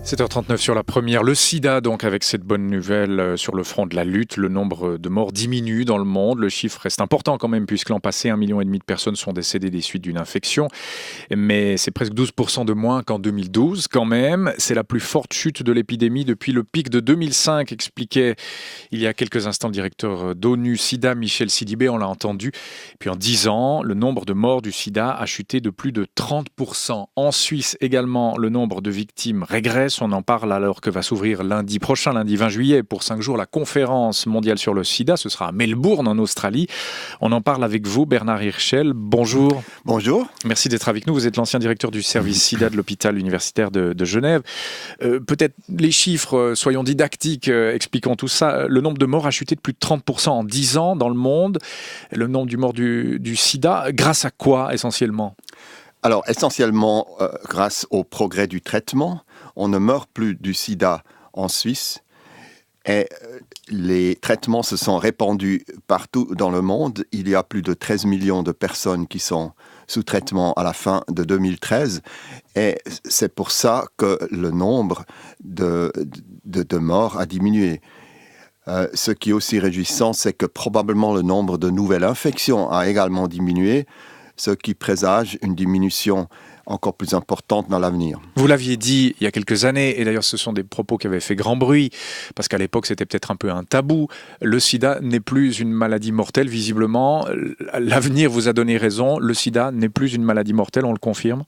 7h39 sur la première. Le sida, donc, avec cette bonne nouvelle sur le front de la lutte, le nombre de morts diminue dans le monde. Le chiffre reste important quand même, puisque l'an passé, 1,5 million de personnes sont décédées des suites d'une infection. Mais c'est presque 12% de moins qu'en 2012 quand même. C'est la plus forte chute de l'épidémie depuis le pic de 2005, expliquait il y a quelques instants le directeur d'ONU SIDA, Michel Sidibé, on l'a entendu. Et puis en 10 ans, le nombre de morts du sida a chuté de plus de 30%. En Suisse également, le nombre de victimes régresse. On en parle alors que va s'ouvrir lundi prochain, lundi 20 juillet, pour 5 jours, la conférence mondiale sur le sida. Ce sera à Melbourne, en Australie. On en parle avec vous, Bernard Hirschel. Bonjour. Bonjour. Merci d'être avec nous. Vous êtes l'ancien directeur du service sida de l'hôpital universitaire de Genève. Peut-être les chiffres, soyons didactiques, expliquons tout ça. Le nombre de morts a chuté de plus de 30% en 10 ans dans le monde. Le nombre de morts du sida, grâce à quoi essentiellement ? Alors, essentiellement, grâce au progrès du traitement, on ne meurt plus du sida en Suisse et les traitements se sont répandus partout dans le monde. Il y a plus de 13 millions de personnes qui sont sous traitement à la fin de 2013 et c'est pour ça que le nombre de morts a diminué. Ce qui est aussi réjouissant, c'est que probablement le nombre de nouvelles infections a également diminué, ce qui présage une diminution encore plus importante dans l'avenir. Vous l'aviez dit il y a quelques années, et d'ailleurs ce sont des propos qui avaient fait grand bruit, parce qu'à l'époque c'était peut-être un peu un tabou. Le sida n'est plus une maladie mortelle, visiblement. L'avenir vous a donné raison, le sida n'est plus une maladie mortelle, on le confirme ?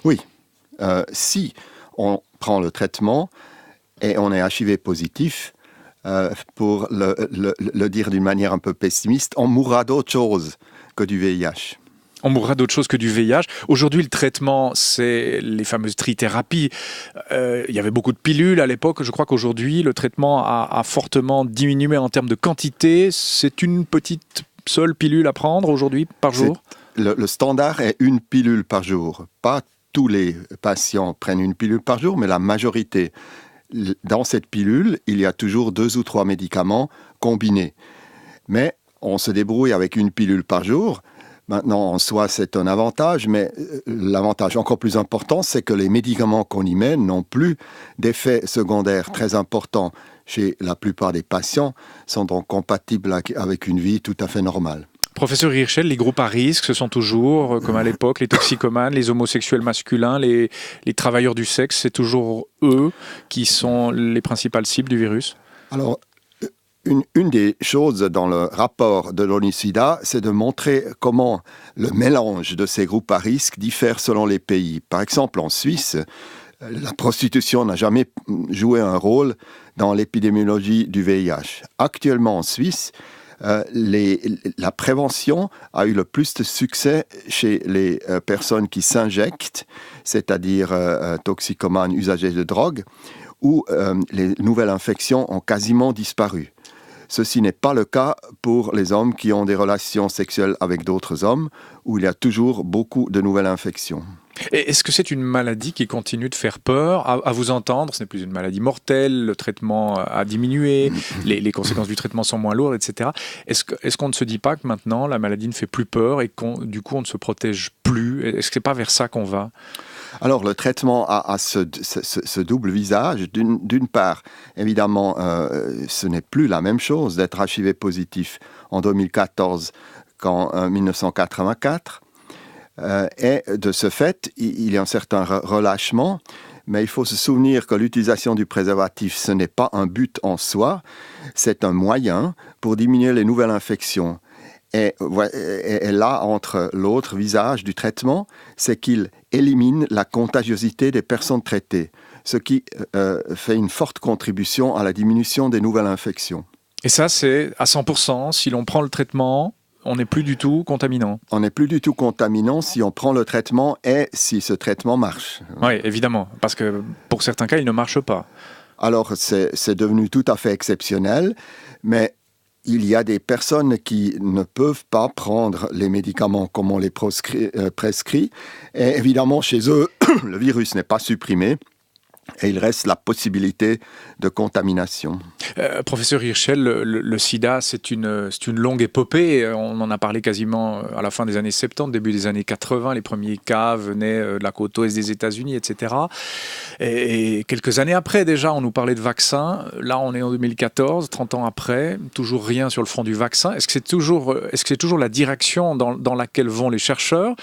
Oui, si on prend le traitement et on est HIV positif, pour le dire d'une manière un peu pessimiste, on mourra d'autre chose que du VIH. On mourra d'autre chose que du VIH. Aujourd'hui, le traitement, c'est les fameuses trithérapies. Il y avait beaucoup de pilules à l'époque. Je crois qu'aujourd'hui, le traitement a fortement diminué en termes de quantité. C'est une petite seule pilule à prendre aujourd'hui par jour ? Le standard est une pilule par jour. Pas tous les patients prennent une pilule par jour, mais la majorité. Dans cette pilule, il y a toujours 2 ou 3 médicaments combinés. Mais on se débrouille avec une pilule par jour. Maintenant, en soi, c'est un avantage, mais l'avantage encore plus important, c'est que les médicaments qu'on y met n'ont plus d'effets secondaires très importants chez la plupart des patients, sont donc compatibles avec une vie tout à fait normale. Professeur Hirschel, les groupes à risque, ce sont toujours, comme à l'époque, les toxicomanes, les homosexuels masculins, les travailleurs du sexe, c'est toujours eux qui sont les principales cibles du virus ? Alors, une des choses dans le rapport de l'ONU-SIDA, c'est de montrer comment le mélange de ces groupes à risque diffère selon les pays. Par exemple, en Suisse, la prostitution n'a jamais joué un rôle dans l'épidémiologie du VIH. Actuellement en Suisse, la prévention a eu le plus de succès chez les personnes qui s'injectent, c'est-à-dire toxicomanes, usagers de drogue, où les nouvelles infections ont quasiment disparu. Ceci n'est pas le cas pour les hommes qui ont des relations sexuelles avec d'autres hommes, où il y a toujours beaucoup de nouvelles infections. Et est-ce que c'est une maladie qui continue de faire peur ? À vous entendre, ce n'est plus une maladie mortelle, le traitement a diminué, les conséquences du traitement sont moins lourdes, etc. Est-ce qu'on ne se dit pas que maintenant la maladie ne fait plus peur et du coup on ne se protège plus ? Est-ce que ce n'est pas vers ça qu'on va ? Alors, le traitement a ce double visage. D'une part, évidemment, ce n'est plus la même chose d'être HIV positif en 2014 qu'en 1984. Et de ce fait, il y a un certain relâchement. Mais il faut se souvenir que l'utilisation du préservatif, ce n'est pas un but en soi. C'est un moyen pour diminuer les nouvelles infections. Et là, entre l'autre visage du traitement, c'est qu'il élimine la contagiosité des personnes traitées, ce qui fait une forte contribution à la diminution des nouvelles infections. Et ça, c'est à 100%, si l'on prend le traitement, on n'est plus du tout contaminant. On n'est plus du tout contaminant si on prend le traitement et si ce traitement marche. Oui, évidemment, parce que pour certains cas, il ne marche pas. Alors, c'est devenu tout à fait exceptionnel, mais il y a des personnes qui ne peuvent pas prendre les médicaments comme on les prescrit. Et évidemment, chez eux, le virus n'est pas supprimé. Et il reste la possibilité de contamination. Professeur Hirschel, le sida, c'est une longue épopée. On en a parlé quasiment à la fin des années 70, début des années 80. Les premiers cas venaient de la côte ouest des États-Unis, etc. Et quelques années après, déjà, on nous parlait de vaccins. Là, on est en 2014, 30 ans après, toujours rien sur le front du vaccin. Est-ce que c'est toujours la direction dans laquelle vont les chercheurs,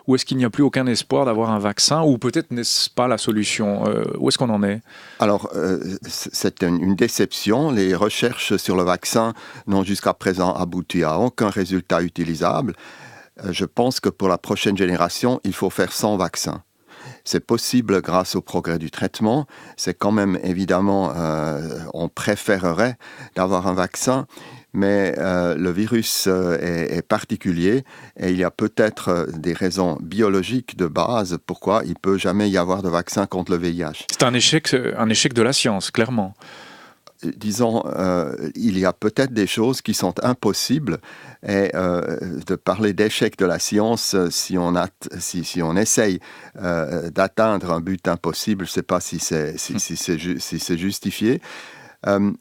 ou est-ce qu'il n'y a plus aucun espoir d'avoir un vaccin, ou peut-être n'est-ce pas la solution? Où est-ce qu'on en est? Alors, c'est une déception. Les recherches sur le vaccin n'ont jusqu'à présent abouti à aucun résultat utilisable. Je pense que pour la prochaine génération, il faut faire sans vaccin. C'est possible grâce au progrès du traitement. C'est quand même, évidemment, on préférerait d'avoir un vaccin, mais le virus est particulier et il y a peut-être des raisons biologiques de base pourquoi il ne peut jamais y avoir de vaccin contre le VIH. C'est un échec de la science, clairement. Disons, il y a peut-être des choses qui sont impossibles et de parler d'échec de la science, si on essaye d'atteindre un but impossible, je ne sais pas si c'est justifié. On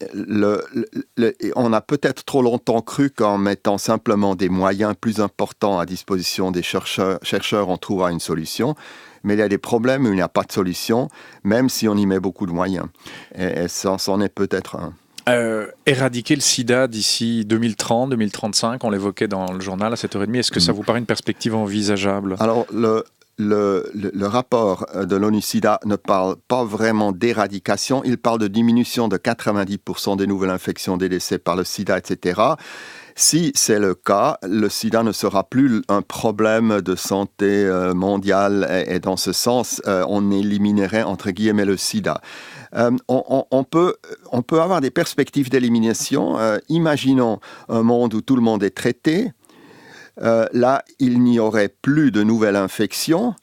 a peut-être trop longtemps cru qu'en mettant simplement des moyens plus importants à disposition des chercheurs, on trouvera une solution. Mais il y a des problèmes où il n'y a pas de solution, même si on y met beaucoup de moyens. Et ça en est peut-être un. Éradiquer le sida d'ici 2030, 2035, on l'évoquait dans le journal à 7h30. Est-ce que ça vous paraît une perspective envisageable? Alors, le rapport de l'ONU-SIDA ne parle pas vraiment d'éradication, il parle de diminution de 90% des nouvelles infections, des décès par le sida, etc. Si c'est le cas, le sida ne sera plus un problème de santé mondiale et dans ce sens, on éliminerait entre guillemets le sida. On peut avoir des perspectives d'élimination. Imaginons un monde où tout le monde est traité. Là, il n'y aurait plus de nouvelles infections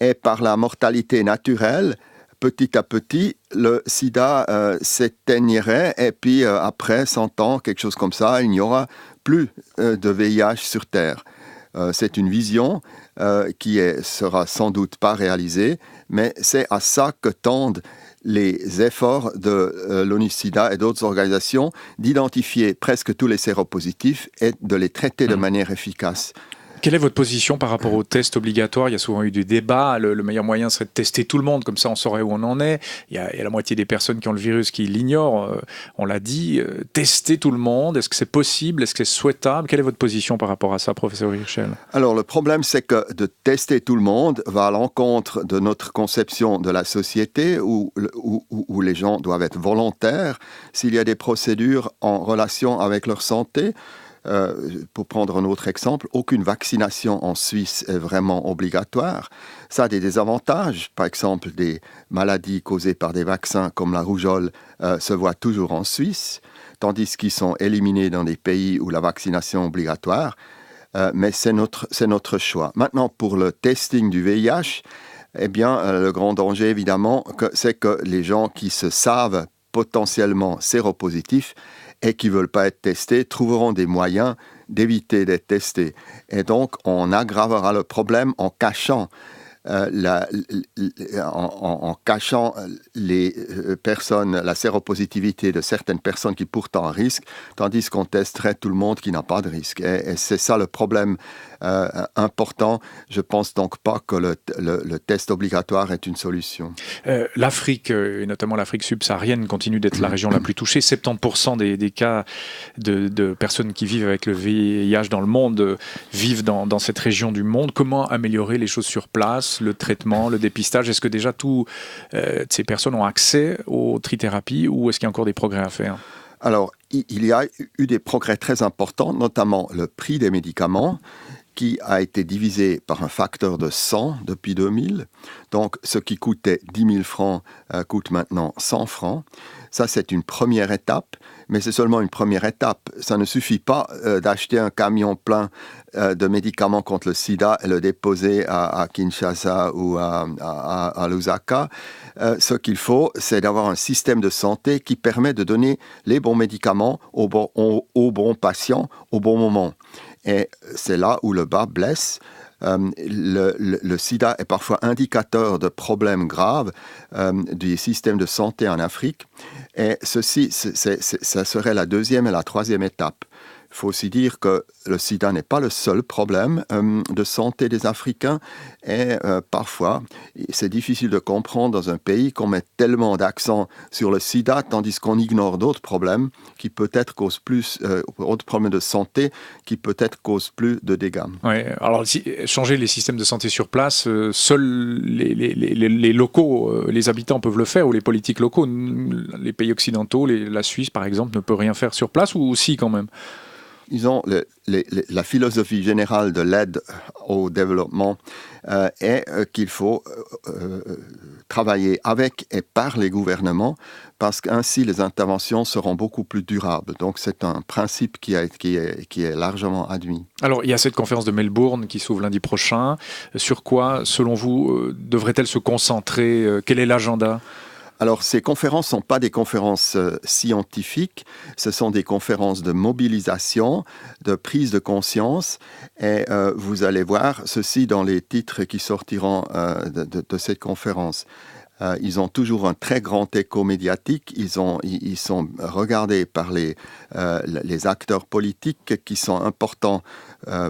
et par la mortalité naturelle, petit à petit, le sida s'éteignerait et puis après 100 ans, quelque chose comme ça, il n'y aura plus de VIH sur Terre. C'est une vision qui sera sans doute pas réalisée, mais c'est à ça que tendent les efforts de l'ONU-SIDA et d'autres organisations d'identifier presque tous les séropositifs et de les traiter de manière efficace. Quelle est votre position par rapport aux tests obligatoires? Il y a souvent eu du débat. Le meilleur moyen serait de tester tout le monde, comme ça on saurait où on en est. Il y a la moitié des personnes qui ont le virus qui l'ignorent. On l'a dit. Tester tout le monde, est-ce que c'est possible? Est-ce que c'est souhaitable? Quelle est votre position par rapport à ça, professeur Hirschel? Alors le problème, c'est que de tester tout le monde va à l'encontre de notre conception de la société où les gens doivent être volontaires s'il y a des procédures en relation avec leur santé. Pour prendre un autre exemple, aucune vaccination en Suisse est vraiment obligatoire. Ça a des désavantages. Par exemple, des maladies causées par des vaccins comme la rougeole se voient toujours en Suisse, tandis qu'ils sont éliminés dans des pays où la vaccination est obligatoire. Mais c'est notre choix. Maintenant, pour le testing du VIH, eh bien, le grand danger, évidemment, c'est que les gens qui se savent potentiellement séropositifs et qui ne veulent pas être testés trouveront des moyens d'éviter d'être testés. Et donc, on aggravera le problème en cachant les personnes, la séropositivité de certaines personnes qui pourtant risquent, tandis qu'on testerait tout le monde qui n'a pas de risque. Et c'est ça le problème important. Je ne pense donc pas que le test obligatoire est une solution. L'Afrique, et notamment l'Afrique subsaharienne, continue d'être la région la plus touchée. 70% des cas de personnes qui vivent avec le VIH dans le monde vivent dans cette région du monde. Comment améliorer les choses sur place, le traitement, le dépistage? Est-ce que déjà toutes ces personnes ont accès aux trithérapies ou est-ce qu'il y a encore des progrès à faire? Alors, il y a eu des progrès très importants, notamment le prix des médicaments, qui a été divisé par un facteur de 100 depuis 2000. Donc, ce qui coûtait 10 000 francs coûte maintenant 100 francs. Ça, c'est une première étape, mais c'est seulement une première étape. Ça ne suffit pas d'acheter un camion plein de médicaments contre le sida et le déposer à Kinshasa ou à Lusaka. Ce qu'il faut, c'est d'avoir un système de santé qui permet de donner les bons médicaments aux bons patients au bon moment. Et c'est là où le bas blesse. Le sida est parfois indicateur de problèmes graves du système de santé en Afrique. Et ceci, ça serait la deuxième et la troisième étape. Il faut aussi dire que le sida n'est pas le seul problème de santé des Africains et parfois, c'est difficile de comprendre dans un pays qu'on met tellement d'accent sur le sida tandis qu'on ignore d'autres problèmes qui peut-être causent plus, autres problèmes de santé qui peut-être causent plus de dégâts. Oui, alors changer les systèmes de santé sur place, seuls les locaux, les habitants peuvent le faire ou les politiques locaux. Les pays occidentaux, la Suisse par exemple, ne peut rien faire sur place ou aussi quand même? Disons, la philosophie générale de l'aide au développement est qu'il faut travailler avec et par les gouvernements parce qu'ainsi les interventions seront beaucoup plus durables. Donc c'est un principe qui est largement admis. Alors il y a cette conférence de Melbourne qui s'ouvre lundi prochain. Sur quoi, selon vous, devrait-elle se concentrer? Quel est l'agenda ? Alors, ces conférences ne sont pas des conférences scientifiques, ce sont des conférences de mobilisation, de prise de conscience, et vous allez voir ceci dans les titres qui sortiront de cette conférence. Ils ont toujours un très grand écho médiatique, ils sont regardés par les acteurs politiques qui sont importants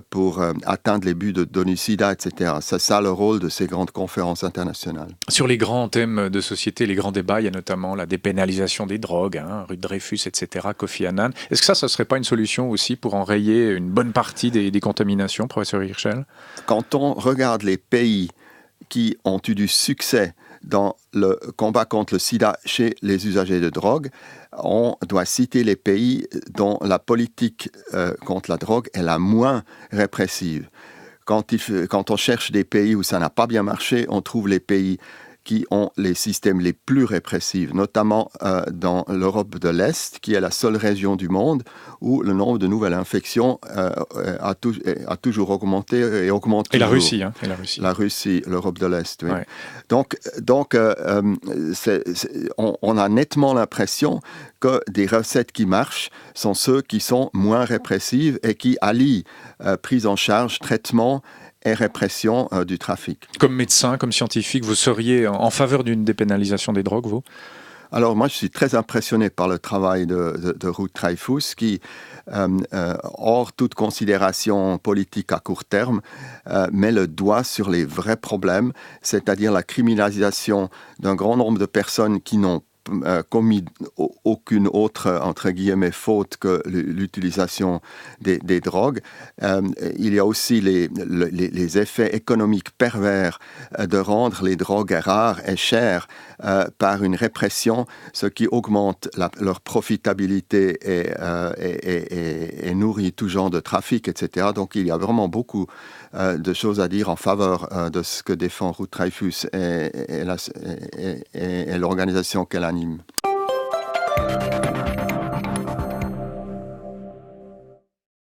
pour atteindre les buts de l'ONU-SIDA, etc. C'est ça le rôle de ces grandes conférences internationales. Sur les grands thèmes de société, les grands débats, il y a notamment la dépénalisation des drogues, Ruth Dreyfus, etc., Kofi Annan. Est-ce que ça ne serait pas une solution aussi pour enrayer une bonne partie des contaminations, professeur Hirschel? Quand on regarde les pays qui ont eu du succès dans le combat contre le sida chez les usagers de drogue, on doit citer les pays dont la politique contre la drogue est la moins répressive. Quand on cherche des pays où ça n'a pas bien marché, on trouve les pays qui ont les systèmes les plus répressifs, notamment dans l'Europe de l'Est, qui est la seule région du monde où le nombre de nouvelles infections a toujours augmenté et augmente toujours. Et la Russie, La Russie, l'Europe de l'Est, oui. Ouais. Donc on a nettement l'impression que des recettes qui marchent sont ceux qui sont moins répressives et qui allient prise en charge, traitement et répression du trafic. Comme médecin, comme scientifique, vous seriez en faveur d'une dépénalisation des drogues, vous ? Alors moi, je suis très impressionné par le travail de Ruth Dreyfus qui, hors toute considération politique à court terme, met le doigt sur les vrais problèmes, c'est-à-dire la criminalisation d'un grand nombre de personnes qui n'ont commis aucune autre, entre guillemets, faute que l'utilisation des drogues. Il y a aussi les effets économiques pervers de rendre les drogues rares et chères par une répression, ce qui augmente leur profitabilité et nourrit tout genre de trafic, etc. Donc il y a vraiment beaucoup de choses à dire en faveur de ce que défend Ruth Dreyfus et l'organisation qu'elle anime.